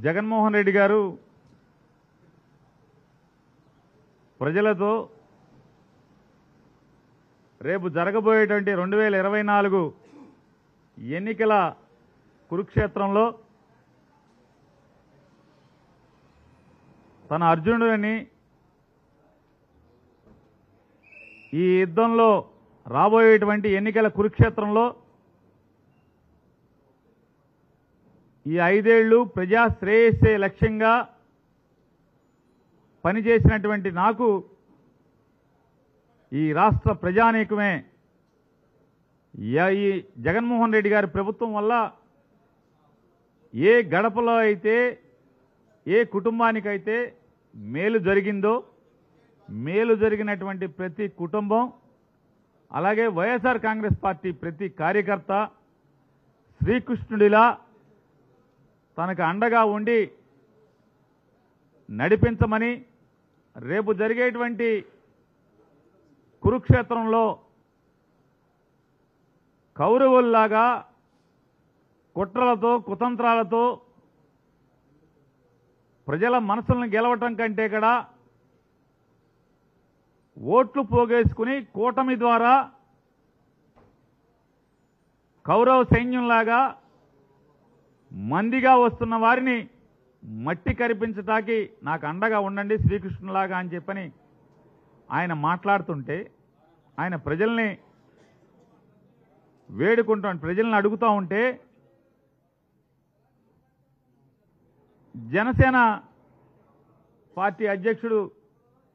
జగన్మోహన్ రెడ్డి గారు ప్రజలతో రేపు జరగబోయేటువంటి 2024 ఎన్నికల కురుక్షేత్రంలో తన అర్జునుడిని ఈ యుద్ధంలో రాబోయేటువంటి ఎన్నికల కురుక్షేత్రంలో ఈ 5 ఏళ్లు ప్రజా శ్రేయస్సే లక్ష్యంగా పనిచేసినటువంటి నాకు ఈ రాష్ట్ర ప్రజానీకమే ఈ జగన్మోహన్ రెడ్డి గారి ప్రభుత్వం వల్ల ఏ గడపలో అయితే ఏ కుటుంబానికైతే మేలు జరిగిందో మేలు జరిగినటువంటి ప్రతి కుటుంబం అలాగే వైఎస్ఆర్ కాంగ్రెస్ పార్టీ ప్రతి కార్యకర్త శ్రీకృష్ణుడిలా తనకు అండగా ఉండి నడిపించమని రేపు జరిగేటువంటి కురుక్షేత్రంలో కౌరవుల్లాగా కుట్రలతో కుతంత్రాలతో ప్రజల మనసులను గెలవటం కంటే కూడా ఓట్లు పోగేసుకుని కూటమి ద్వారా కౌరవ సైన్యంలాగా మందిగా వస్తున్న వారిని మట్టి కరిపించటానికి నాకు అండగా ఉండండి శ్రీకృష్ణులాగా అని చెప్పని ఆయన మాట్లాడుతుంటే ఆయన ప్రజల్ని ప్రజల్ని అడుగుతూ ఉంటే జనసేన పార్టీ అధ్యక్షుడు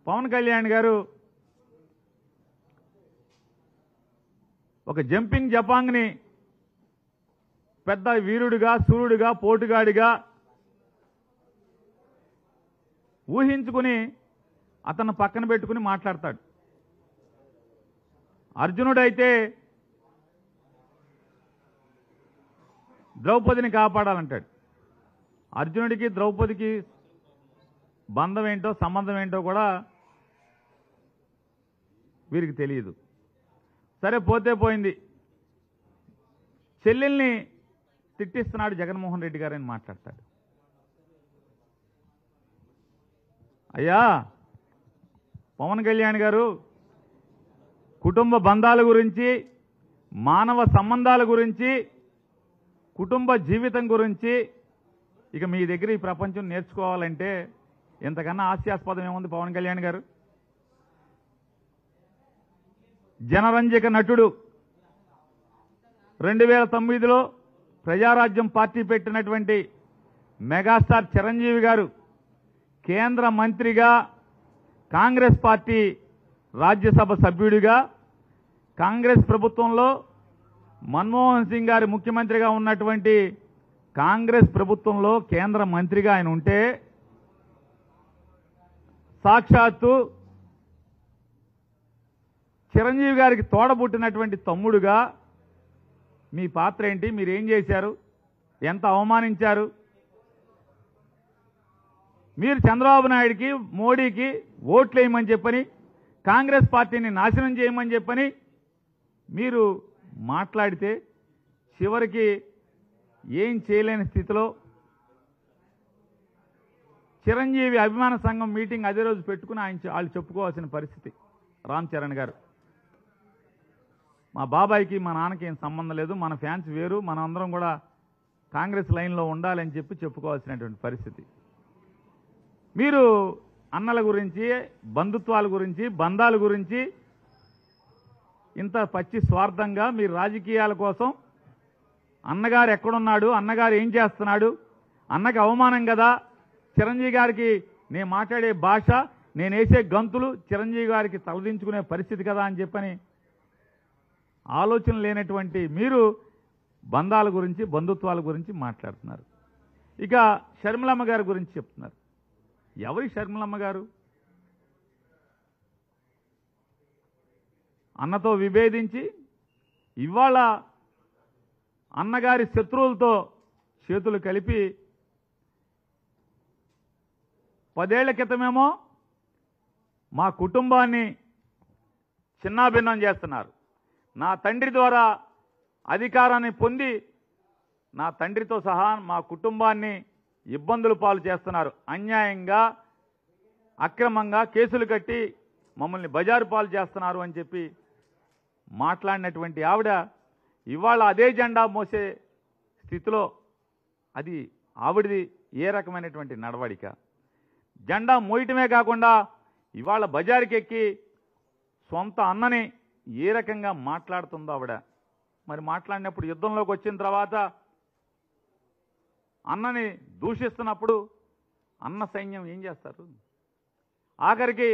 పవన్ కళ్యాణ్ గారు ఒక జంపింగ్ జపాంగ్ని పెద్ద వీరుడిగా సూర్యుడిగా పోటుగాడిగా ఊహించుకుని అతను పక్కన పెట్టుకుని మాట్లాడతాడు. అర్జునుడైతే ద్రౌపదిని కాపాడాలంటాడు. అర్జునుడికి ద్రౌపదికి బంధం ఏంటో సంబంధం ఏంటో కూడా వీరికి తెలియదు. సరే పోతే పోయింది. చెల్లెల్ని తిట్టిస్తున్నాడు జగన్మోహన్ రెడ్డి గారని మాట్లాడతాడు. అయ్యా పవన్ కళ్యాణ్ గారు కుటుంబ బంధాల గురించి మానవ సంబంధాల గురించి కుటుంబ జీవితం గురించి ఇక మీ దగ్గర ఈ ప్రపంచం నేర్చుకోవాలంటే ఇంతకన్నా హాస్యాస్పదం ఏముంది పవన్ కళ్యాణ్ గారు? జనరంజక నటుడు 2009లో ప్రజారాజ్యం పార్టీ పెట్టినటువంటి మెగాస్టార్ చిరంజీవి గారు కేంద్ర మంత్రిగా కాంగ్రెస్ పార్టీ రాజ్యసభ సభ్యుడిగా కాంగ్రెస్ ప్రభుత్వంలో మన్మోహన్ సింగ్ గారి ముఖ్యమంత్రిగా ఉన్నటువంటి కాంగ్రెస్ ప్రభుత్వంలో కేంద్ర మంత్రిగా ఆయన ఉంటే సాక్షాత్తు చిరంజీవి గారికి తోడబుట్టినటువంటి తమ్ముడుగా మీ పాత్ర ఏంటి? మీరేం చేశారు? ఎంత అవమానించారు? మీరు చంద్రబాబు నాయుడికి మోడీకి ఓట్లు వేయమని చెప్పని కాంగ్రెస్ పార్టీని నాశనం చేయమని చెప్పని మీరు మాట్లాడితే చివరికి ఏం చేయలేని స్థితిలో చిరంజీవి అభిమాన సంఘం మీటింగ్ అదే రోజు పెట్టుకుని వాళ్ళు చెప్పుకోవాల్సిన పరిస్థితి. రామ్ చరణ్ గారు, మా బాబాయికి మా నాన్నకి ఏం సంబంధం లేదు, మన ఫ్యాన్స్ వేరు, మనం అందరం కూడా కాంగ్రెస్ లైన్లో ఉండాలని చెప్పుకోవాల్సినటువంటి పరిస్థితి. మీరు అన్నల గురించి బంధుత్వాల గురించి బంధాల గురించి ఇంత పచ్చి స్వార్థంగా మీరు రాజకీయాల కోసం అన్నగారు ఎక్కడున్నాడు, అన్నగారు ఏం చేస్తున్నాడు, అన్నకి అవమానం కదా, చిరంజీవి గారికి నేను మాట్లాడే భాష నేను వేసే గంతులు చిరంజీవి గారికి తలదించుకునే పరిస్థితి కదా అని చెప్పని ఆలోచన లేనటువంటి మీరు బంధాల గురించి బంధుత్వాల గురించి మాట్లాడుతున్నారు. ఇక షర్మిలమ్మ గారి గురించి చెప్తున్నారు. ఎవరి షర్మిలమ్మ గారు? అన్నతో విభేదించి ఇవాళ అన్నగారి శత్రువులతో చేతులు కలిపి 10 ఏళ్ల క్రితమేమో మా కుటుంబాన్ని చిన్నాభిన్నం చేస్తున్నారు, నా తండ్రి ద్వారా అధికారాన్ని పొంది నా తండ్రితో సహా మా కుటుంబాన్ని ఇబ్బందులు పాలు చేస్తున్నారు. అన్యాయంగా అక్రమంగా కేసులు కట్టి మమ్మల్ని బజారు పాలు చేస్తున్నారు అని చెప్పి మాట్లాడినటువంటి ఆవిడ ఇవాళ అదే జెండా మోసే స్థితిలో అది ఆవిడది ఏ రకమైనటువంటి నడవడిక? జెండా మోయటమే కాకుండా ఇవాళ బజారుకి ఎక్కి సొంత అన్నని ఏ రకంగా మాట్లాడుతుందో ఆవిడ. మరి మాట్లాడినప్పుడు యుద్ధంలోకి వచ్చిన తర్వాత అన్నని దూషిస్తున్నప్పుడు అన్న సైన్యం ఏం చేస్తారు? ఆఖరికి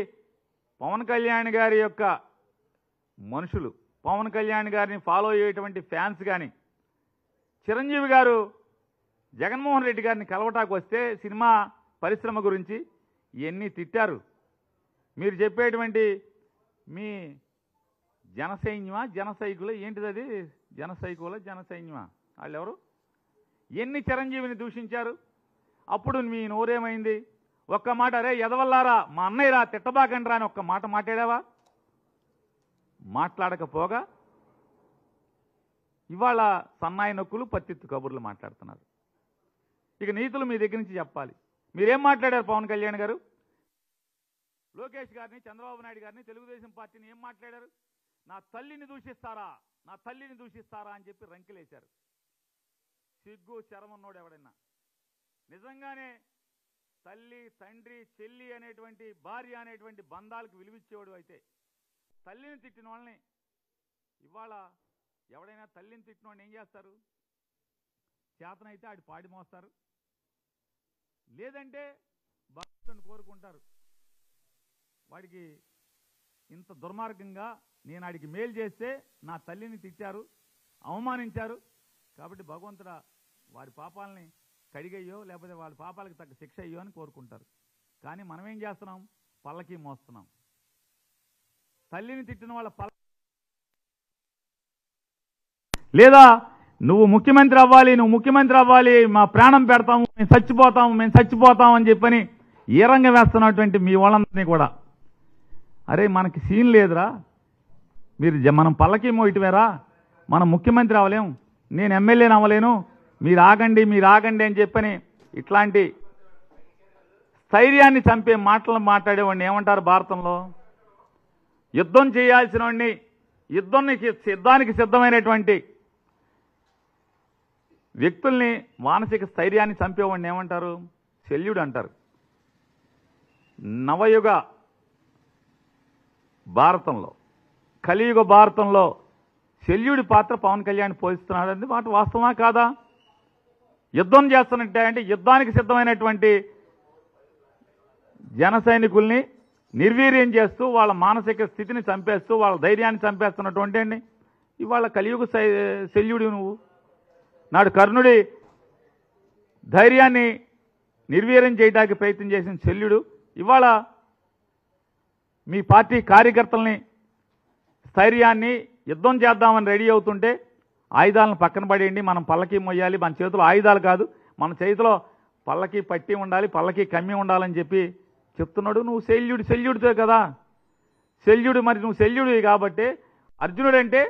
పవన్ కళ్యాణ్ గారి యొక్క మనుషులు, పవన్ కళ్యాణ్ గారిని ఫాలో అయ్యేటువంటి ఫ్యాన్స్ కానీ చిరంజీవి గారు జగన్మోహన్ రెడ్డి గారిని కలవటానికి వస్తే సినిమా పరిశ్రమ గురించి ఇవన్నీ తిట్టారు. మీరు చెప్పేటువంటి మీ జనసైన్యమా జనసైకులు ఏంటిది? అది జనసైకుల జనసైన్యమా? వాళ్ళు ఎవరు? ఎన్ని చిరంజీవిని దూషించారు? అప్పుడు మీ నోరేమైంది? ఒక్క మాట అరే ఎదవల్లారా మా అన్నయ్యరా తిట్టబాకండ్రా అని ఒక్క మాట మాట్లాడావా? మాట్లాడకపోగా ఇవాళ సన్నాయి నొక్కులు పత్తిత్తు కబుర్లు మాట్లాడుతున్నారు. ఇక నీతులు మీ దగ్గర నుంచి చెప్పాలి. మీరేం మాట్లాడారు? పవన్ కళ్యాణ్ గారు లోకేష్ గారిని, చంద్రబాబు నాయుడు గారిని, తెలుగుదేశం పార్టీని ఏం మాట్లాడారు? నా తల్లిని దూషిస్తారా, నా తల్లిని దూషిస్తారా అని చెప్పి రంకెలేశారు. సిగ్గు శరమన్నోడు ఎవడైనా నిజంగానే తల్లి, తండ్రి, చెల్లి అనేటువంటి భార్య అనేటువంటి బంధాలకు విలువిచ్చేవాడు అయితే తల్లిని తిట్టిన వాళ్ళని ఇవాళ ఎవడైనా తల్లిని తిట్టిన వాడిని ఏం చేస్తారు? చేతనైతే ఆడి పాడి మోస్తారు, లేదంటే భక్తుని కోరుకుంటారు. వాడికి ఇంత దుర్మార్గంగా నేను ఆడికి మేలు చేస్తే నా తల్లిని తిట్టారు, అవమానించారు కాబట్టి భగవంతుడా వారి పాపాలని కడిగయ్యో లేకపోతే వాళ్ళ పాపాలకు తగ్గ శిక్ష అయ్యో అని కోరుకుంటారు. కానీ మనం ఏం చేస్తున్నాం? పల్లకి మోస్తున్నాం. తల్లిని తిట్టిన వాళ్ళ లేదా నువ్వు ముఖ్యమంత్రి అవ్వాలి, నువ్వు ముఖ్యమంత్రి అవ్వాలి, మా ప్రాణం పెడతాము, మేము చచ్చిపోతాం అని చెప్పని ఏ రంగం వేస్తున్నటువంటి మీ వాళ్ళందరినీ కూడా అరే మనకి సీన్ లేదురా, మనం పల్లకి మోయటమేరా, మనం ముఖ్యమంత్రి అవ్వలేము, నేను ఎమ్మెల్యేని అవ్వలేను, మీరు ఆగండి అని చెప్పని ఇట్లాంటి స్థైర్యాన్ని చంపే మాటలు మాట్లాడేవాడిని ఏమంటారు భారతంలో? యుద్ధం చేయాల్సిన వాడిని, యుద్ధానికి సిద్ధమైనటువంటి వ్యక్తుల్ని మానసిక స్థైర్యాన్ని చంపేవాడిని ఏమంటారు? శల్యుడు అంటారు. నవయుగ భారతంలో, కలియుగ భారతంలో శల్యుడి పాత్ర పవన్ కళ్యాణ్ పోషిస్తున్నాడు అనేది మాట వాస్తవమా కాదా? యుద్ధం చేస్తున్నట్టే అంటే యుద్ధానికి సిద్ధమైనటువంటి జన సైనికుల్ని నిర్వీర్యం చేస్తూ వాళ్ళ మానసిక స్థితిని చంపేస్తూ వాళ్ళ ధైర్యాన్ని చంపేస్తున్నటువంటి అండి ఇవాళ కలియుగ శల్యుడు నువ్వు. నాడు కర్ణుడి ధైర్యాన్ని నిర్వీర్యం చేయడానికి ప్రయత్నం చేసిన శల్యుడు ఇవాళ మీ పార్టీ కార్యకర్తల్ని స్థైర్యాన్ని యుద్ధం చేద్దామని రెడీ అవుతుంటే ఆయుధాలను పక్కన పడేయండి, మనం పల్లకి మొయ్యాలి, మన చేతిలో ఆయుధాలు కాదు, మన చేతిలో పల్లకి పట్టి ఉండాలి, పల్లకి కమ్మి ఉండాలని చెప్పి చెప్తున్నాడు. నువ్వు శల్యుడితో కదా శల్యుడు. మరి నువ్వు శల్యుడివి కాబట్టి అర్జునుడు అంటే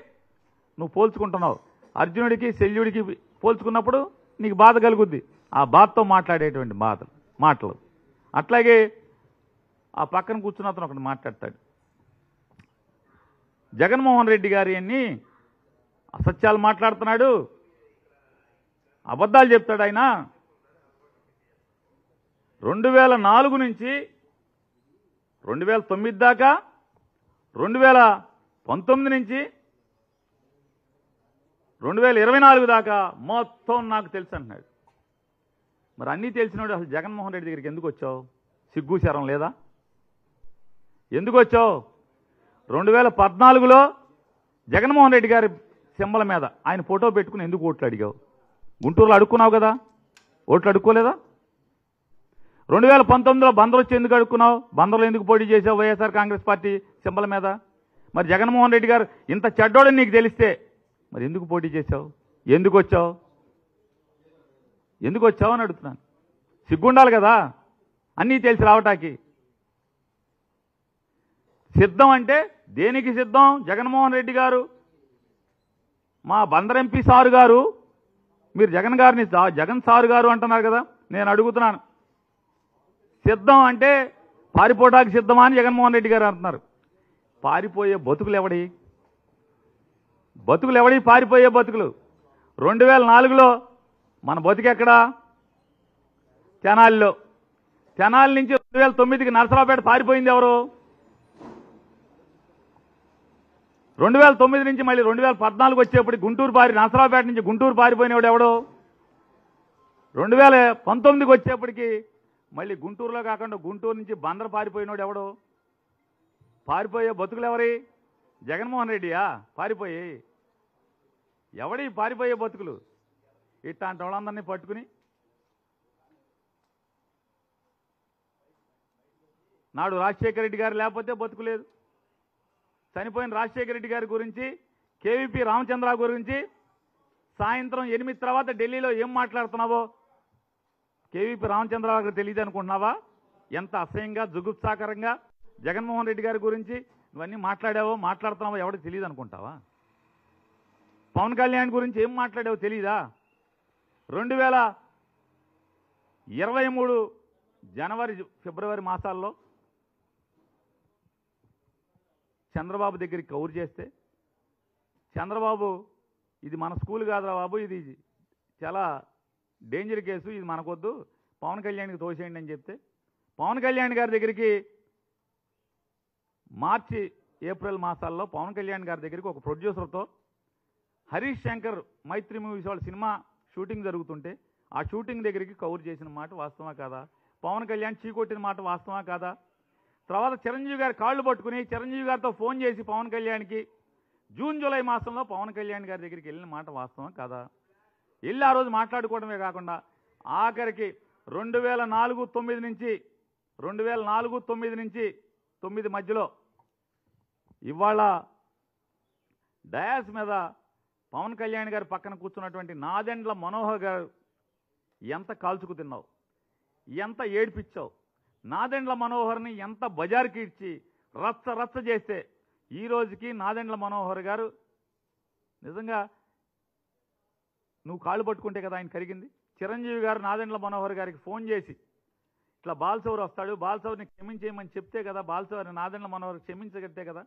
నువ్వు పోల్చుకుంటున్నావు. అర్జునుడికి శల్యుడికి పోల్చుకున్నప్పుడు నీకు బాధ కలుగుద్ది. ఆ బాధతో మాట్లాడేటువంటి మాటలు. అట్లాగే ఆ పక్కన కూర్చున్న అతను ఒకటి మాట్లాడతాడు. జగన్మోహన్ రెడ్డి గారి అన్ని అసత్యాలు మాట్లాడుతున్నాడు, అబద్ధాలు చెప్తాడు. ఆయన 2004 నుంచి 2009 దాకా, 2019 నుంచి 2024 దాకా మొత్తం నాకు తెలుసు అంటున్నాడు. మరి అన్నీ తెలిసినాడు అసలు జగన్మోహన్ రెడ్డి దగ్గరికి ఎందుకు వచ్చావు? సిగ్గు శరం లేదా? ఎందుకు వచ్చావు? 2014లో జగన్మోహన్ రెడ్డి గారి సింబల్ మీద ఆయన ఫోటో పెట్టుకుని ఎందుకు ఓట్లు అడిగావు? గుంటూరులో అడుక్కున్నావు కదా, ఓట్లు అడుక్కోలేదా? 2019లో బందరు వచ్చి ఎందుకు అడుక్కున్నావు? బందరులో ఎందుకు పోటీ చేసావు వైఎస్ఆర్ కాంగ్రెస్ పార్టీ సింబల్ మీద? మరి జగన్మోహన్ రెడ్డి గారు ఇంత చెడ్డోడని నీకు తెలిస్తే మరి ఎందుకు పోటీ చేశావు? ఎందుకు వచ్చావు అని అడుగుతున్నాను. సిగ్గుండాలి కదా అన్నీ తెలిసి రావటానికి. సిద్ధం అంటే దేనికి సిద్ధం? జగన్మోహన్ రెడ్డి గారు మా బందర్ ఎంపీ సారు గారు, మీరు జగన్ సారు గారు అంటున్నారు కదా, నేను అడుగుతున్నాను, సిద్ధం అంటే పారిపోవడానికి సిద్ధమా అని జగన్మోహన్ రెడ్డి గారు అంటున్నారు. పారిపోయే బతుకులు ఎవడి? పారిపోయే బతుకులు 2004లో మన బతుకెక్కడా? తెనాలిలో. తెనాలి నుంచి 2009కి నరసరావుపేట పారిపోయింది ఎవరు? 2009 నుంచి మళ్ళీ 2014 వచ్చేప్పటికి నరసరావుపేట నుంచి గుంటూరు పారిపోయినవాడు ఎవడు? 2019కి వచ్చేప్పటికి మళ్ళీ గుంటూరులో కాకుండా గుంటూరు నుంచి బందర్ పారిపోయినవాడు ఎవడు? పారిపోయే బతుకులు ఎవరి? జగన్మోహన్ రెడ్డియా పారిపోయి? ఎవడి పారిపోయే బతుకులు? ఇట్లాంటి వాళ్ళందరినీ పట్టుకుని నాడు రాజశేఖర రెడ్డి గారు లేకపోతే బతుకు లేదు. చనిపోయిన రాజశేఖర రెడ్డి గారి గురించి, కేవీపీ రామచంద్ర గురించి సాయంత్రం 8 తర్వాత ఢిల్లీలో ఏం మాట్లాడుతున్నావో కేవీపీ రామచంద్రరావు గారికి తెలియదు అనుకుంటున్నావా? ఎంత అసహ్యంగా జుగుప్సాకరంగా జగన్మోహన్ రెడ్డి గారి గురించి ఇవన్నీ మాట్లాడుతున్నావో ఎవరికి తెలియదు అనుకుంటావా? పవన్ కళ్యాణ్ గురించి ఏం మాట్లాడావో తెలీదా? 2023 జనవరి ఫిబ్రవరి మాసాల్లో చంద్రబాబు దగ్గరికి కౌరు చేస్తే చంద్రబాబు ఇది మన స్కూల్ కాదురా బాబు, ఇది చాలా డేంజర్ కేసు, ఇది మనకొద్దు, పవన్ కళ్యాణ్కి తోసేయండి అని చెప్తే పవన్ కళ్యాణ్ గారి దగ్గరికి మార్చి ఏప్రిల్ మాసాల్లో పవన్ కళ్యాణ్ గారి దగ్గరికి ఒక ప్రొడ్యూసర్తో హరీష్ శంకర్ మైత్రి మూవీస్ వాళ్ళ సినిమా షూటింగ్ జరుగుతుంటే ఆ షూటింగ్ దగ్గరికి కవర్ చేసిన మాట వాస్తవా కాదా? పవన్ కళ్యాణ్ చీకొట్టిన మాట వాస్తవా కాదా? తర్వాత చిరంజీవి గారి కాళ్ళు పట్టుకుని చిరంజీవి గారితో ఫోన్ చేసి పవన్ కళ్యాణ్కి జూన్ జూలై మాసంలో పవన్ కళ్యాణ్ గారి దగ్గరికి వెళ్ళిన మాట వాస్తవా కాదా? వెళ్ళి ఆ రోజు మాట్లాడుకోవడమే కాకుండా ఆఖరికి 2004-9 నుంచి 9 మధ్యలో ఇవాళ డయాస్ మీద పవన్ కళ్యాణ్ గారి పక్కన కూర్చున్నటువంటి నాదెండ్ల మనోహర్ గారు ఎంత కాల్చుకు తిన్నావు, ఎంత ఏడిపించావు, నాదెండ్ల మనోహర్ని ఎంత బజార్కి ఇచ్చి రచ్చ చేస్తే ఈ రోజుకి నాదెండ్ల మనోహర్ గారు నిజంగా నువ్వు కాళ్ళు పట్టుకుంటే కదా ఆయన కరిగింది. చిరంజీవి గారు నాదెండ్ల మనోహర్ గారికి ఫోన్ చేసి ఇట్లా బాలసౌర్ వస్తాడు, బాలసౌర్ని క్షమించేయమని చెప్తే కదా బాలసౌర్ నాదెండ్ల మనోహర్ క్షమించగట్టే కదా.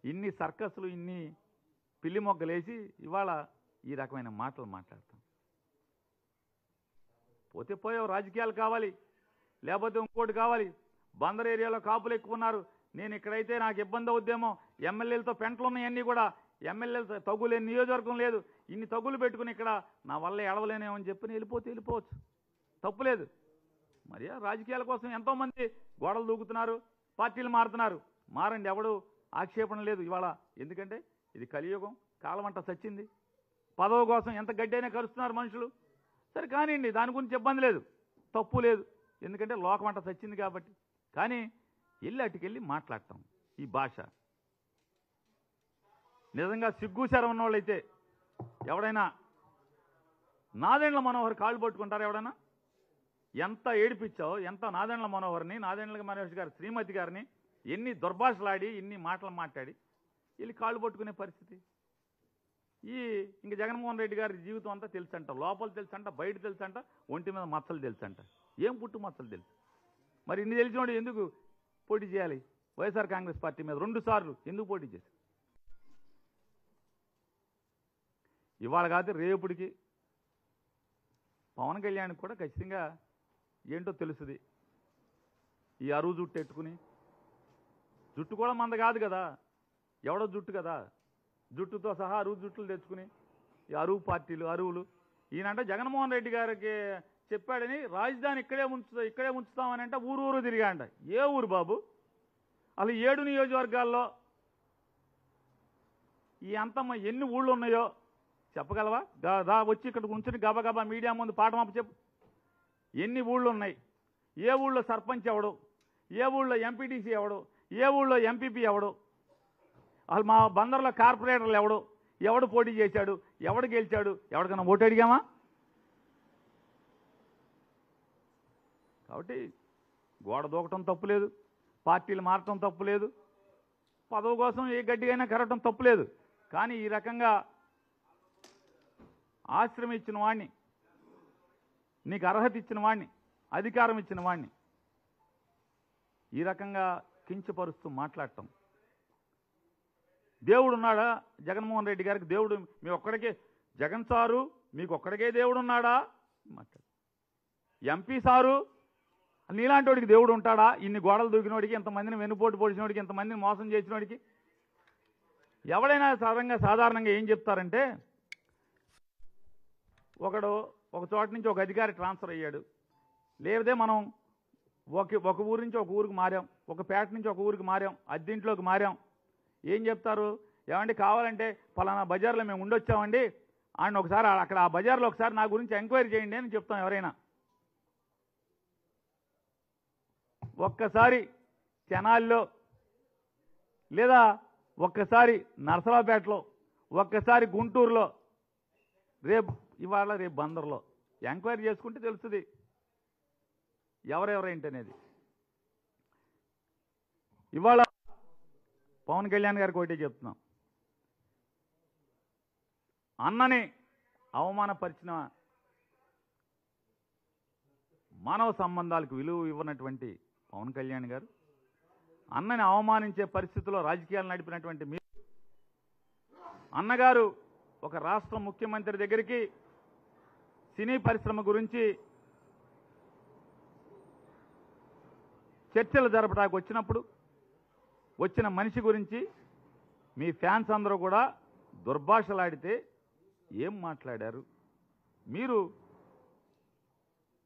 ఇన్ని సర్కస్లు, ఇన్ని పిల్లి మొగ్గలేసి ఇవాళ ఈ రకమైన మాటలు మాట్లాడతాం. పోతే పోయావు, రాజకీయాలు కావాలి, లేకపోతే ఇంకోటి కావాలి. బందర్ ఏరియాలో కాపులు ఎక్కువ ఉన్నారు, నేను ఇక్కడైతే నాకు ఇబ్బంది అవుద్దేమో, ఎమ్మెల్యేలతో పెంటలు ఉన్నాయన్నీ కూడా, ఎమ్మెల్యేలతో తగులేని నియోజకవర్గం లేదు, ఇన్ని తగులు పెట్టుకుని ఇక్కడ నా వల్ల ఎడవలేనేమని చెప్పి వెళ్ళిపోవచ్చు, తప్పులేదు. మరి రాజకీయాల కోసం ఎంతోమంది గోడలు దూకుతున్నారు, పార్టీలు మారుతున్నారు. మారండి, ఎవడు ఆక్షేపణ లేదు ఇవాళ. ఎందుకంటే ఇది కలియుగం, కాలమంట చచ్చింది. పదవి కోసం ఎంత గడ్డైనా కలుస్తున్నారు మనుషులు. సరే కానివ్వండి, దాని గురించి ఇబ్బంది లేదు, తప్పు లేదు, ఎందుకంటే లోకమంట చచ్చింది కాబట్టి. కానీ అటుకెళ్ళి మాట్లాడటం ఈ భాష నిజంగా సిగ్గుశరం ఉన్నవాళ్ళైతే ఎవడైనా నాదెండ్ల మనోహర్ కాళ్ళు పట్టుకుంటారు ఎవడైనా? ఎంత ఏడిపించావు, ఎంత నాదెండ్ల మనోహర్ని, నాదెండ్ల మనోహర్ గారి శ్రీమతి గారిని ఎన్ని దుర్భాషలాడి, ఎన్ని మాటలు మాట్లాడి వెళ్ళి కాళ్ళు పట్టుకునే పరిస్థితి. ఇంక జగన్మోహన్ రెడ్డి గారి జీవితం అంతా తెలుసంట, లోపల తెలుసంట, బయట తెలుసంట, ఒంటి మీద మచ్చలు తెలుసంట, ఏం పుట్టు మచ్చలు తెలుసు. మరి ఇన్ని తెలిసినోడు ఎందుకు పోటీ చేయాలి? వైఎస్ఆర్ కాంగ్రెస్ పార్టీ మీద 2 సార్లు ఎందుకు పోటీ చేశారు? ఇవాళ కాదు రేపుడికి పవన్ కళ్యాణ్ కూడా ఖచ్చితంగా ఏంటో తెలుస్తుంది. ఈ అరువు జుట్టు ఎట్టుకుని, జుట్టు కూడా మంద కాదు కదా, ఎవడో జుట్టు కదా, జుట్టుతో సహా అరువు జుట్టులు తెచ్చుకుని ఈ అరువు పార్టీలు, అరువులు. ఈయనంటే జగన్మోహన్ రెడ్డి గారికి చెప్పాడని రాజధాని ఇక్కడే ఉంచుతామని అంటే ఊరు తిరిగాండ. ఏ ఊరు బాబు? అసలు 7 నియోజకవర్గాల్లో ఈ అంతమ్మ ఎన్ని ఊళ్ళు ఉన్నాయో చెప్పగలవా? వచ్చి ఇక్కడ ఉంచుని గబగబా మీడియా ముందు పాఠమాప చెప్పు. ఎన్ని ఊళ్ళు ఉన్నాయి, ఏ ఊళ్ళో సర్పంచ్ ఎవడు, ఏ ఊళ్ళో ఎంపీటీసీ ఎవడు, ఏ ఊళ్ళో ఎంపీపీ ఎవడు, అసలు మా బందర్లో కార్పొరేటర్లు ఎవడు పోటీ చేశాడు, ఎవడు గెలిచాడు, ఎవరికైనా ఓటు అడిగామా? కాబట్టి గోడ దూకటం తప్పులేదు, పార్టీలు మారటం తప్పులేదు, పదవి కోసం ఏ గడ్డిగైనా కరగటం తప్పులేదు. కానీ ఈ రకంగా ఆశ్రమించిన వాడిని నీకు అర్హత ఇచ్చిన వాడిని, అధికారం ఇచ్చిన వాడిని ఈ రకంగా కించపరుస్తూ మాట్లాడటం. దేవుడు ఉన్నాడా జగన్మోహన్ రెడ్డి గారికి? దేవుడు మీ ఒక్కడికే, జగన్ సారు మీకు ఒక్కడికే దేవుడు ఉన్నాడా మాట్లాడు. ఎంపీ సారు నీలాంటి వాడికి దేవుడు ఉంటాడా? ఇన్ని గోడలు దూకినోడికి, ఇంతమందిని వెన్నుపోటు పొడిచినోడికి, ఇంతమందిని మోసం చేసినోడికి ఎవడైనా సాధారణంగా ఏం చెప్తారంటే, ఒక చోట నుంచి ఒక అధికారి ట్రాన్స్ఫర్ అయ్యాడు, లేదే మనం ఒక ఊరు నుంచి ఒక ఊరికి మారాం, ఒక పేట నుంచి ఒక ఊరికి మారాం, అద్దెంట్లోకి మారాం. ఏం చెప్తారు? ఏమండి కావాలంటే పలానా బజార్లో మేము ఉండొచ్చామండి, ఆయన ఒకసారి అక్కడ ఆ బజార్లో ఒకసారి నా గురించి ఎంక్వైరీ చేయండి అని చెప్తాం ఎవరైనా. ఒక్కసారి తెనాలిలో, లేదా ఒక్కసారి నరసరావుపేటలో, ఒక్కసారి గుంటూరులో, రేపు బందర్లో ఎంక్వైరీ చేసుకుంటే తెలుస్తుంది ఎవరెవరేంటనేది. ఇవాళ పవన్ కళ్యాణ్ గారికి ఒకటే చెప్తున్నాం, అన్నని అవమానపరిచిన, మానవ సంబంధాలకు విలువ ఇవ్వనటువంటి పవన్ కళ్యాణ్ గారు, అన్నని అవమానించే పరిస్థితుల్లో రాజకీయాలు నడిపినటువంటి మీరు, అన్నగారు ఒక రాష్ట్ర ముఖ్యమంత్రి దగ్గరికి సినీ పరిశ్రమ గురించి చర్చలు జరపడానికి వచ్చినప్పుడు వచ్చిన మనిషి గురించి మీ ఫ్యాన్స్ అందరూ కూడా దుర్భాషలాడితే ఏం మాట్లాడారు? మీరు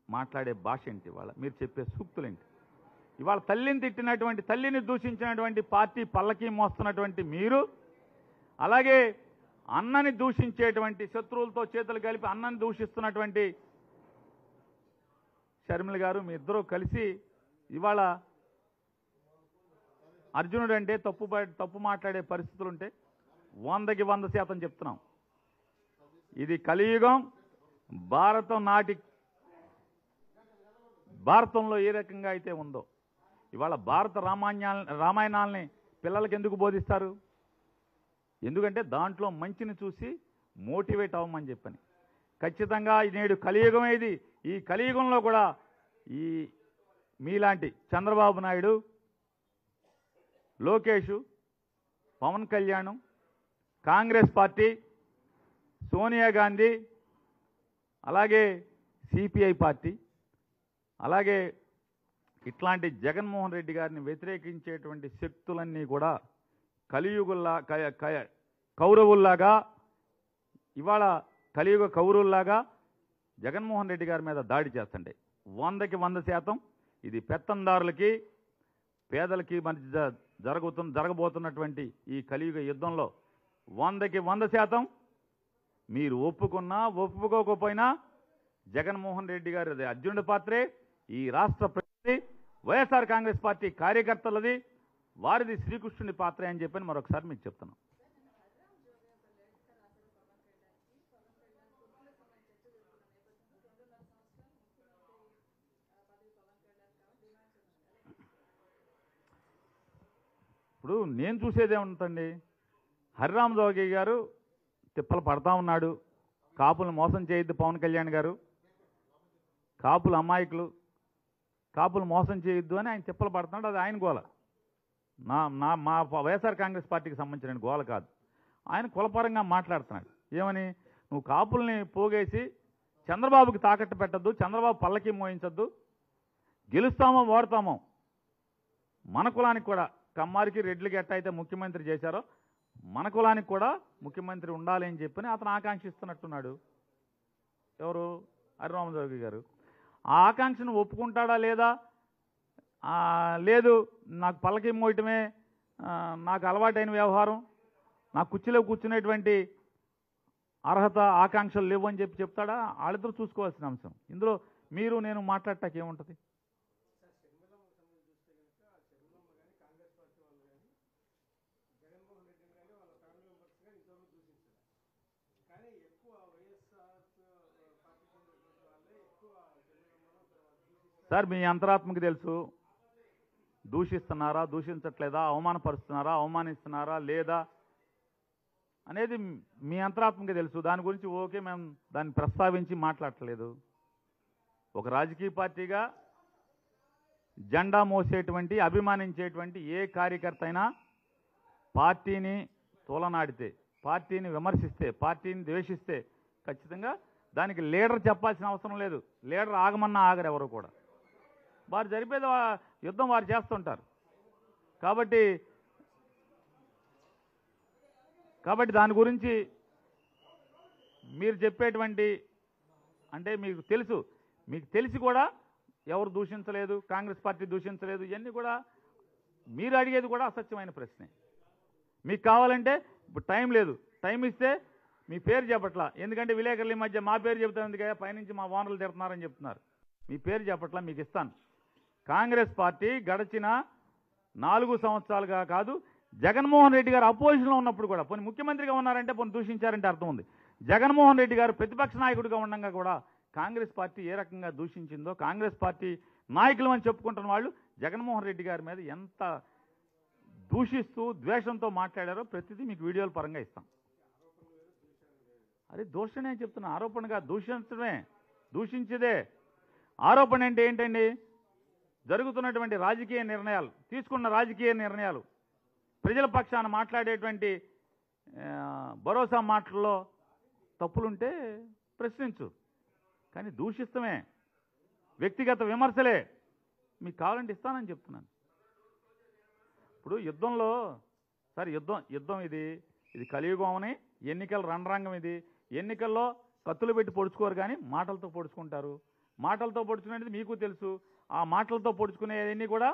మాట్లాడే భాష ఏంటి? ఇవాళ మీరు చెప్పే సూక్తులేంటి? ఇవాళ తల్లిని తిట్టినటువంటి, తల్లిని దూషించినటువంటి పార్టీ పల్లకి మోస్తున్నటువంటి మీరు, అలాగే అన్నని దూషించేటువంటి, శత్రువులతో చేతులు కలిపి అన్నని దూషిస్తున్నటువంటి షర్మిల గారు, మీ ఇద్దరూ కలిసి ఇవాళ అర్జునుడు అంటే తప్పు మాట్లాడే పరిస్థితులుంటే 100కి 100% చెప్తున్నాం. ఇది కలియుగం. భారతంలో ఏ రకంగా అయితే ఉందో ఇవాళ భారత రామాయణాలని పిల్లలకి ఎందుకు బోధిస్తారు? ఎందుకంటే దాంట్లో మంచిని చూసి మోటివేట్ అవ్వమని చెప్పని. ఖచ్చితంగా నేడు కలియుగం ఏది, ఈ కలియుగంలో కూడా ఈ మీలాంటి చంద్రబాబు నాయుడు, లోకేష్, పవన్ కళ్యాణ్, కాంగ్రెస్ పార్టీ, సోనియా గాంధీ, అలాగే సిపిఐ పార్టీ, అలాగే ఇట్లాంటి జగన్మోహన్ రెడ్డి గారిని వ్యతిరేకించేటువంటి శక్తులన్నీ కూడా కౌరవుల్లాగా, ఇవాళ కలియుగ కౌరవుల్లాగా జగన్మోహన్ రెడ్డి గారి మీద దాడి చేస్తుండే. 100కి 100% ఇది పెత్తందారులకి పేదలకి మధ్య జరగబోతున్నటువంటి ఈ కలియుగ యుద్ధంలో 100కి 100% మీరు ఒప్పుకున్నా ఒప్పుకోకపోయినా జగన్మోహన్ రెడ్డి గారి అర్జునుడి పాత్రే, ఈ రాష్ట్ర ప్రజలది, వైఎస్ఆర్ కాంగ్రెస్ పార్టీ కార్యకర్తలది, వారిది శ్రీకృష్ణుని పాత్రే అని చెప్పని మరొకసారి మీకు చెప్తున్నాం. ఇప్పుడు నేను చూసేదే ఉంటుందండి, హరిరామ్ జోగి గారు తిప్పలు పడతా ఉన్నాడు, కాపులను మోసం చేయొద్దు పవన్ కళ్యాణ్ గారు, కాపులు అమాయకులు, కాపులు మోసం చేయొద్దు అని ఆయన తిప్పలు పడుతున్నాడు. అది ఆయన గోల, మా వైఎస్ఆర్ కాంగ్రెస్ పార్టీకి సంబంధించిన గోల కాదు. ఆయన కులపరంగా మాట్లాడుతున్నాడు. ఏమని? నువ్వు కాపుల్ని పోగేసి చంద్రబాబుకి తాకట్టు పెట్టద్దు, చంద్రబాబు పల్లకి మోయించద్దు, గెలుస్తామో ఓడతామో మన కులానికి కూడా, కమ్మారికి రెడ్లకి ఎట్ట అయితే ముఖ్యమంత్రి చేశారో మన కులానికి కూడా ముఖ్యమంత్రి ఉండాలి అని చెప్పని అతను ఆకాంక్షిస్తున్నట్టున్నాడు. ఎవరు? హరిరామజోగి గారు. ఆ ఆకాంక్షను ఒప్పుకుంటాడా లేదా? లేదు, నాకు పల్లకి మోయటమే నాకు అలవాటైన వ్యవహారం, నా కుర్చీలో కూర్చునేటువంటి అర్హత, ఆకాంక్షలు లేవు అని చెప్తాడా? వాళ్ళిద్దరూ చూసుకోవాల్సిన అంశం. ఇందులో మీరు నేను మాట్లాడటానికి ఏముంటుంది? సార్, మీ అంతరాత్మకి తెలుసు, దూషిస్తున్నారా, దూషించట్లేదా, అవమానపరుస్తున్నారా, అవమానిస్తున్నారా లేదా అనేది మీ అంతరాత్మకి తెలుసు. దాని గురించి ఓకే, మేము దాన్ని ప్రస్తావించి మాట్లాడట్లేదు. ఒక రాజకీయ పార్టీగా జెండా మోసేటువంటి అభిమానించేటువంటి ఏ కార్యకర్త అయినా పార్టీని తోలనాడితే, పార్టీని విమర్శిస్తే, పార్టీని ద్వేషిస్తే ఖచ్చితంగా దానికి లీడర్ చెప్పాల్సిన అవసరం లేదు. లీడర్ ఆగమన్నా ఆగరు ఎవరు కూడా. వారు జరిపేది యుద్ధం వారు చేస్తుంటారు. కాబట్టి దాని గురించి మీరు చెప్పేటువంటి అంటే మీకు తెలిసి కూడా ఎవరు దూషించలేదు, కాంగ్రెస్ పార్టీ దూషించలేదు, ఇవన్నీ కూడా మీరు అడిగేది కూడా అసత్యమైన ప్రశ్నే. మీకు కావాలంటే ఇప్పుడు టైం లేదు, టైం ఇస్తే మీ పేరు చెప్పట్లా. ఎందుకంటే విలేకరుల మధ్య మా పేరు చెబుతాను కదా, పైనుంచి మా ఓనర్లు తిడుతున్నారని చెప్తున్నారు. మీ పేరు చెప్పట్లా, మీకు ఇస్తాను. కాంగ్రెస్ పార్టీ గడిచిన 4 సంవత్సరాలుగా కాదు, జగన్మోహన్ రెడ్డి గారు అపోజిషన్లో ఉన్నప్పుడు కూడా, పోనీ ముఖ్యమంత్రిగా ఉన్నారంటే పోనీ దూషించారంటే అర్థం ఉంది. జగన్మోహన్ రెడ్డి గారు ప్రతిపక్ష నాయకుడిగా ఉండగా కూడా కాంగ్రెస్ పార్టీ ఏ రకంగా దూషించిందో, కాంగ్రెస్ పార్టీ నాయకులు అని చెప్పుకుంటున్న వాళ్ళు జగన్మోహన్ రెడ్డి గారి మీద ఎంత దూషిస్తూ ద్వేషంతో మాట్లాడారో ప్రతిదీ మీకు వీడియోల పరంగా ఇస్తాం. అదే దూషణే చెప్తున్నా, ఆరోపణగా దూషించడమే, దూషించేదే. ఆరోపణ అంటే ఏంటండి? జరుగుతున్నటువంటి రాజకీయ నిర్ణయాలు, తీసుకున్న రాజకీయ నిర్ణయాలు, ప్రజల పక్షాన మాట్లాడేటువంటి భరోసా మాటల్లో తప్పులుంటే ప్రశ్నించు, కానీ దూషిస్తమే, వ్యక్తిగత విమర్శలే. మీకు కావాలంటే ఇస్తానని చెప్తున్నాను. ఇప్పుడు యుద్ధంలో సార్ యుద్ధం ఇది కలియుగం అని, ఎన్నికల రణరంగం ఇది. ఎన్నికల్లో కత్తులు పెట్టి పొడుచుకోరు, కానీ మాటలతో పొడుచుకుంటారు. మాటలతో పొడుచుకునేది మీకు తెలుసు. ఆ మాటలతో పొడుచుకునేవన్నీ కూడా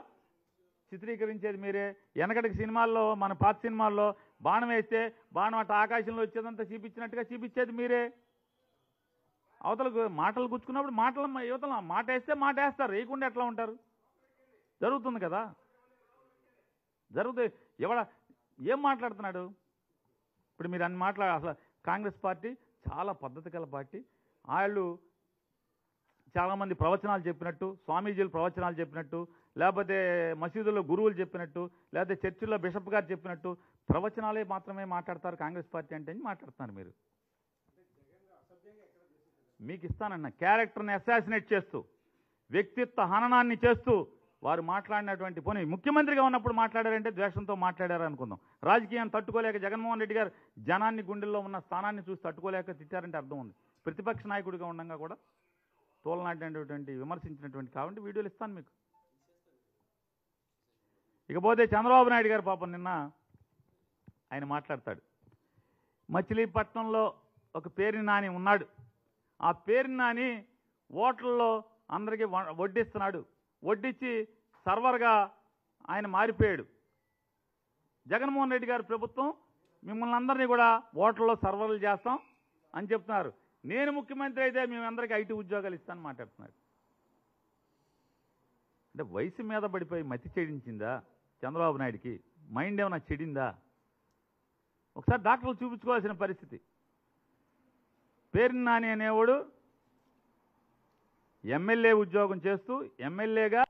చిత్రీకరించేది మీరే. వెనకటికి సినిమాల్లో, మన పాత సినిమాల్లో బాణం వేస్తే బాణం అట్ట ఆకాశంలో వచ్చేదంతా చూపించినట్టుగా చూపించేది మీరే. అవతలకు మాటలు గుచ్చుకున్నప్పుడు యువతల మాట వేస్తే మాట వేస్తారు, వేయకుండా ఎట్లా ఉంటారు? జరుగుతుంది కదా, జరుగుతుంది. ఏం మాట్లాడుతున్నాడు ఇప్పుడు? మీరు అన్ని అసలు కాంగ్రెస్ పార్టీ చాలా పద్ధతి గల పార్టీ. వాళ్ళు చాలామంది ప్రవచనాలు చెప్పినట్టు, స్వామీజీలు ప్రవచనాలు చెప్పినట్టు, లేకపోతే మసీదుల్లో గురువులు చెప్పినట్టు, లేకపోతే చర్చిల్లో బిషప్ గారు చెప్పినట్టు ప్రవచనాలే మాత్రమే మాట్లాడతారు కాంగ్రెస్ పార్టీ అంటే అని మాట్లాడుతున్నారు మీరు. మీకు ఇస్తానన్న క్యారెక్టర్ని అసాసినేట్ చేస్తూ, వ్యక్తిత్వ హననాన్ని చేస్తూ వారు మాట్లాడినటువంటి, పోనీ ముఖ్యమంత్రిగా ఉన్నప్పుడు మాట్లాడారంటే ద్వేషంతో మాట్లాడారు అనుకుందాం. రాజకీయాన్ని తట్టుకోలేక జగన్మోహన్ రెడ్డి గారు జనాన్ని గుండెల్లో ఉన్న స్థానాన్ని చూసి తట్టుకోలేక తిట్టారంటే అర్థం ఉంది. ప్రతిపక్ష నాయకుడిగా ఉండగా కూడా తోలనాడినటువంటి, విమర్శించినటువంటి కాబట్టి వీడియోలు ఇస్తాను మీకు. ఇకపోతే చంద్రబాబు నాయుడు గారు పాపం నిన్న ఆయన మాట్లాడతాడు. మచిలీపట్నంలో ఒక పేరు నాని ఉన్నాడు. ఆ పేరు నాని ఓట్లలో అందరికీ వడ్డిస్తున్నాడు. వడ్డించి సర్వర్గా ఆయన మారిపోయాడు. జగన్మోహన్ రెడ్డి గారి ప్రభుత్వం మిమ్మల్ని అందరినీ కూడా ఓట్లలో సర్వర్లు చేస్తాం అని చెప్తున్నారు. నేను ముఖ్యమంత్రి అయితే మేమందరికీ ఐటీ ఉద్యోగాలు ఇస్తానని మాట్లాడుతున్నాడు. అంటే వయసు మీద పడిపోయి మతి చెడించిందా చంద్రబాబు నాయుడికి? మైండ్ ఏమైనా చెడిందా? ఒకసారి డాక్టర్లు చూపించుకోవాల్సిన పరిస్థితి. పేరు నాని అనేవాడు ఎమ్మెల్యే ఉద్యోగం చేస్తూ, ఎమ్మెల్యేగా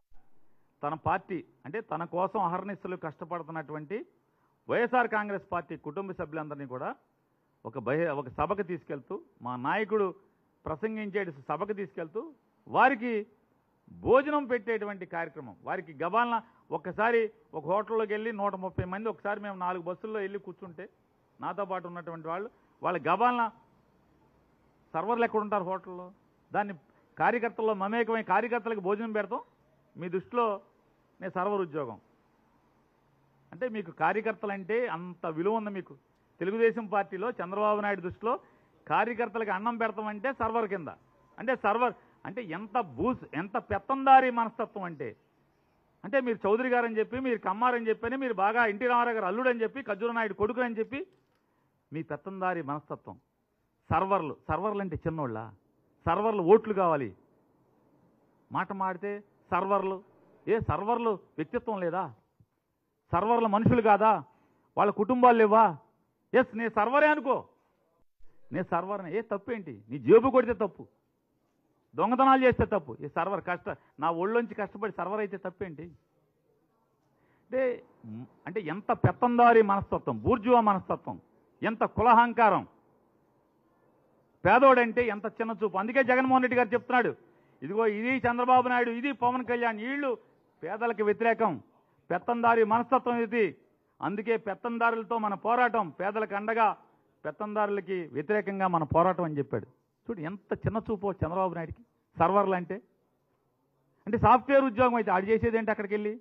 తన పార్టీ అంటే తన కోసం అహర్నిశలు కష్టపడుతున్నటువంటి వైఎస్ఆర్ కాంగ్రెస్ పార్టీ కుటుంబ సభ్యులందరినీ కూడా ఒక సభకు తీసుకెళ్తూ, మా నాయకుడు ప్రసంగించే సభకు తీసుకెళ్తూ వారికి భోజనం పెట్టేటువంటి కార్యక్రమం. వారికి గబాలన ఒక్కసారి ఒక హోటల్లోకి వెళ్ళి 130 మంది ఒకసారి మేము 4 బస్సుల్లో వెళ్ళి కూర్చుంటే, నాతో పాటు ఉన్నటువంటి వాళ్ళ గబాలన సర్వర్లు ఎక్కడ ఉంటారు హోటల్లో? దాన్ని కార్యకర్తల్లో మమేకమై కార్యకర్తలకు భోజనం పెడతాం. మీ దృష్టిలో నేను సర్వర్ ఉద్యోగం అంటే మీకు కార్యకర్తలంటే అంత విలువ ఉంది మీకు. తెలుగుదేశం పార్టీలో చంద్రబాబు నాయుడు దృష్టిలో కార్యకర్తలకు అన్నం పెడతామంటే సర్వర్ కింద. అంటే సర్వర్ అంటే ఎంత పెత్తందారి మనస్తత్వం అంటే మీరు చౌదరి గారు అని చెప్పి, మీరు కమ్మారని చెప్పని, మీరు బాగా ఎన్టీ రామారావు గారు అల్లుడు అని చెప్పి, ఖర్జూర నాయుడు కొడుకు అని చెప్పి మీ పెత్తందారి మనస్తత్వం. సర్వర్లు అంటే చిన్నోళ్ళ? సర్వర్లు ఓట్లు కావాలి, మాట మాడితే సర్వర్లు. సర్వర్లు వ్యక్తిత్వం లేదా? సర్వర్ల మనుషులు కాదా? వాళ్ళ కుటుంబాలు లేవా? నేను సర్వరే అనుకో, నేను సర్వర్నే. తప్పేంటి? నీ జేబు కొడితే తప్పు, దొంగతనాలు చేస్తే తప్పు. సర్వర్ నా ఒళ్ళొంచి కష్టపడి సర్వర్ అయితే తప్పేంటి? అంటే ఎంత పెత్తందారి మనస్తత్వం, బూర్జువా మనస్తత్వం, ఎంత కులహంకారం, పేదోడంటే ఎంత చిన్న చూపు. అందుకే జగన్మోహన్ రెడ్డి గారు చెప్తున్నాడు, ఇదిగో ఇది చంద్రబాబు నాయుడు, ఇది పవన్ కళ్యాణ్, వీళ్ళు పేదలకు వ్యతిరేకం, పెత్తందారి మనస్తత్వం ఇది. అందుకే పెత్తందారులతో మన పోరాటం, పేదలకు అండగా పెత్తందారులకి వ్యతిరేకంగా మన పోరాటం అని చెప్పాడు. చూడు ఎంత చిన్న చూపో చంద్రబాబు నాయుడికి. సర్వర్లు అంటే సాఫ్ట్వేర్ ఉద్యోగం అయితే ఆడు చేసేదేంటి? అక్కడికి వెళ్ళి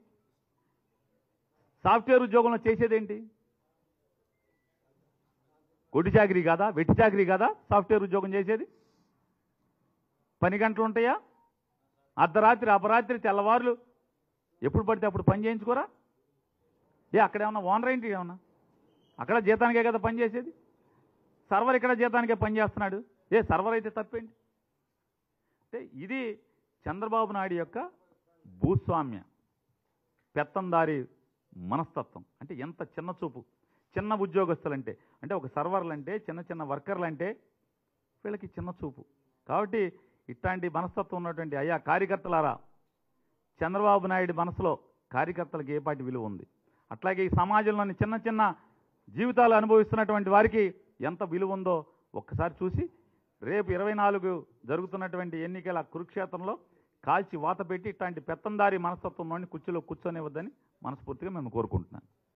సాఫ్ట్వేర్ ఉద్యోగంలో చేసేదేంటి? కొట్టి చాకరీ కాదా, వెట్టి చాకరీ కాదా సాఫ్ట్వేర్ ఉద్యోగం చేసేది? పని గంటలు ఉంటాయా? అర్ధరాత్రి అపరాత్రి తెల్లవారులు ఎప్పుడు పడితే అప్పుడు పని చేయించుకోరా? అక్కడ ఏమన్నా ఓనర్ ఏంటి? ఏమన్నా అక్కడ జీతానికే కదా పని చేసేది? సర్వర్ ఇక్కడ జీతానికే పని చేస్తున్నాడు. సర్వర్ అయితే తప్పేంటి? అంటే ఇది చంద్రబాబు నాయుడు యొక్క భూస్వామ్య పెత్తందారి మనస్తత్వం. అంటే ఎంత చిన్న చూపు. చిన్న ఉద్యోగస్తులంటే, అంటే ఒక సర్వర్లంటే, చిన్న చిన్న వర్కర్లంటే వీళ్ళకి చిన్న చూపు. కాబట్టి ఇట్లాంటి మనస్తత్వం ఉన్నటువంటి అయ్యా కార్యకర్తలారా, చంద్రబాబు నాయుడు మనసులో కార్యకర్తలకు ఏ పాటి విలువ ఉంది, అట్లాగే ఈ సమాజంలోని చిన్న చిన్న జీవితాలు అనుభవిస్తున్నటువంటి వారికి ఎంత విలువ ఉందో ఒక్కసారి చూసి రేపు 24 జరుగుతున్నటువంటి ఎన్నికల కురుక్షేత్రంలో కాల్చి వాత పెట్టి ఇట్లాంటి పెత్తందారి మనస్తత్వంలోని కుర్చీలో కూర్చొనివ్వద్దని మనస్ఫూర్తిగా మేము కోరుకుంటున్నాను.